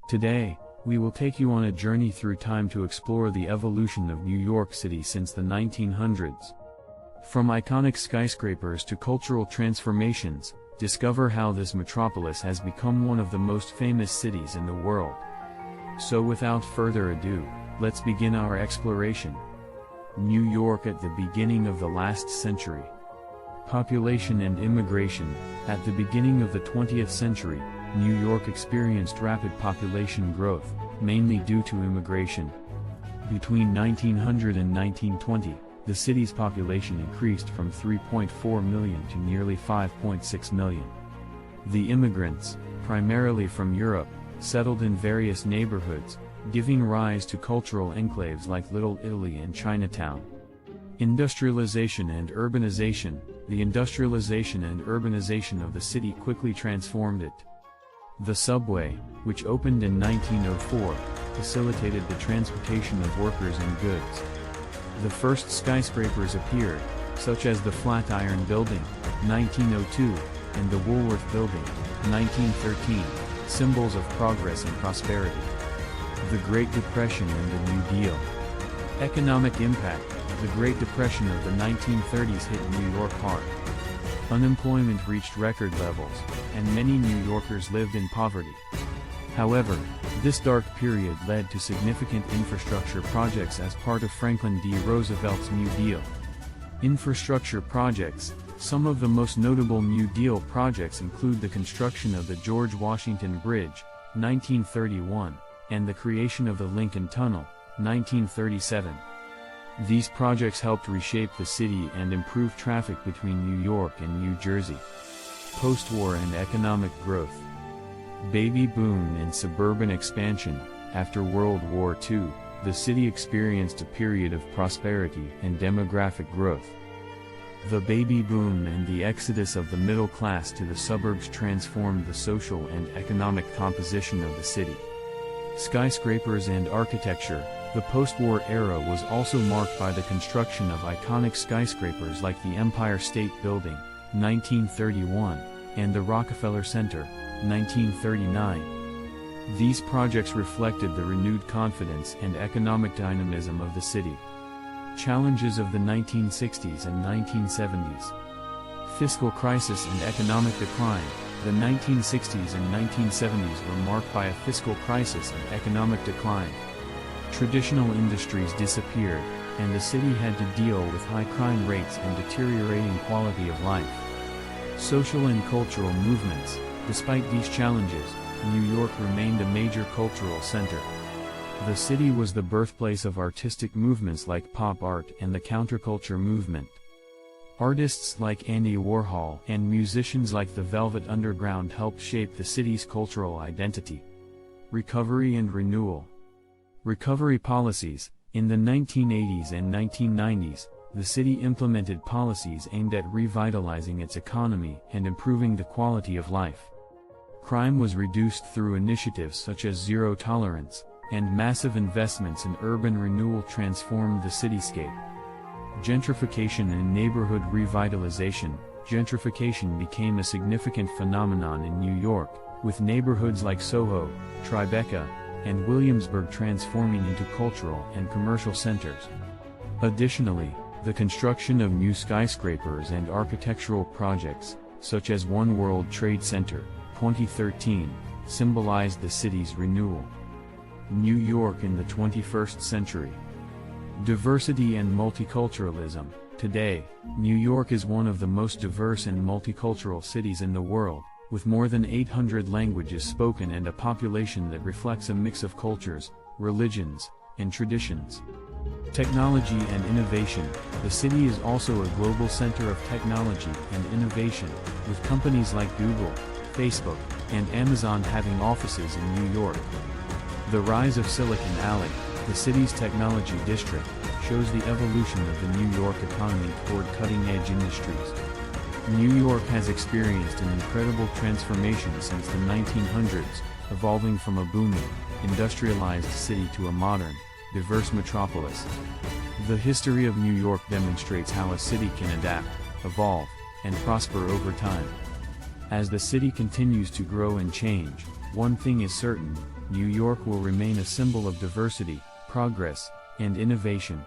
Today, we will take you on a journey through time to explore the evolution of New York City since the 1900s. From iconic skyscrapers to cultural transformations, discover how this metropolis has become one of the most famous cities in the world. So without further ado, let's begin our exploration. New York at the beginning of the last century. Population and immigration. At the beginning of the 20th century, New York experienced rapid population growth, mainly due to immigration. Between 1900 and 1920, the city's population increased from 3.4 million to nearly 5.6 million. The immigrants, primarily from Europe, settled in various neighborhoods, giving rise to cultural enclaves like Little Italy and Chinatown. Industrialization and urbanization. The industrialization and urbanization of the city quickly transformed it. The subway, which opened in 1904, facilitated the transportation of workers and goods. The first skyscrapers appeared, such as the Flatiron Building, 1902, and the Woolworth Building, 1913, symbols of progress and prosperity. The Great Depression and the New Deal. Economic impact. The Great Depression of the 1930s hit New York hard. Unemployment reached record levels, and many New Yorkers lived in poverty. However, this dark period led to significant infrastructure projects as part of Franklin D. Roosevelt's New Deal. Infrastructure projects. Some of the most notable New Deal projects include the construction of the George Washington Bridge, 1931, and the creation of the Lincoln Tunnel, 1937. These projects helped reshape the city and improve traffic between New York and New Jersey. Post-war and economic growth. Baby boom and suburban expansion. After World War II, the city experienced a period of prosperity and demographic growth. The baby boom and the exodus of the middle class to the suburbs transformed the social and economic composition of the city. Skyscrapers and architecture. The post-war era was also marked by the construction of iconic skyscrapers like the Empire State Building, 1931, and the Rockefeller Center, 1939. These projects reflected the renewed confidence and economic dynamism of the city. Challenges of the 1960s and 1970s. Fiscal crisis and economic decline. The 1960s and 1970s were marked by a fiscal crisis and economic decline. Traditional industries disappeared, and the city had to deal with high crime rates and deteriorating quality of life. Social and cultural movements. Despite these challenges, New York remained a major cultural center. The city was the birthplace of artistic movements like pop art and the counterculture movement. Artists like Andy Warhol and musicians like the Velvet Underground helped shape the city's cultural identity. Recovery and renewal. Recovery policies. In the 1980s and 1990s, the city implemented policies aimed at revitalizing its economy and improving the quality of life. Crime was reduced through initiatives such as zero tolerance, and massive investments in urban renewal transformed the cityscape. Gentrification and neighborhood revitalization. Gentrification became a significant phenomenon in New York, with neighborhoods like Soho, Tribeca, and Williamsburg transforming into cultural and commercial centers. Additionally, the construction of new skyscrapers and architectural projects, such as One World Trade Center, 2013, symbolized the city's renewal. New York in the 21st century. Diversity and multiculturalism. Today, New York is one of the most diverse and multicultural cities in the world, with more than 800 languages spoken and a population that reflects a mix of cultures, religions, and traditions. Technology and innovation. The city is also a global center of technology and innovation, with companies like Google, Facebook, and Amazon having offices in New York. The rise of Silicon Alley, the city's technology district, shows the evolution of the New York economy toward cutting-edge industries. New York has experienced an incredible transformation since the 1900s, evolving from a booming, industrialized city to a modern, diverse metropolis. The history of New York demonstrates how a city can adapt, evolve, and prosper over time. As the city continues to grow and change, one thing is certain: New York will remain a symbol of diversity, progress, and innovation.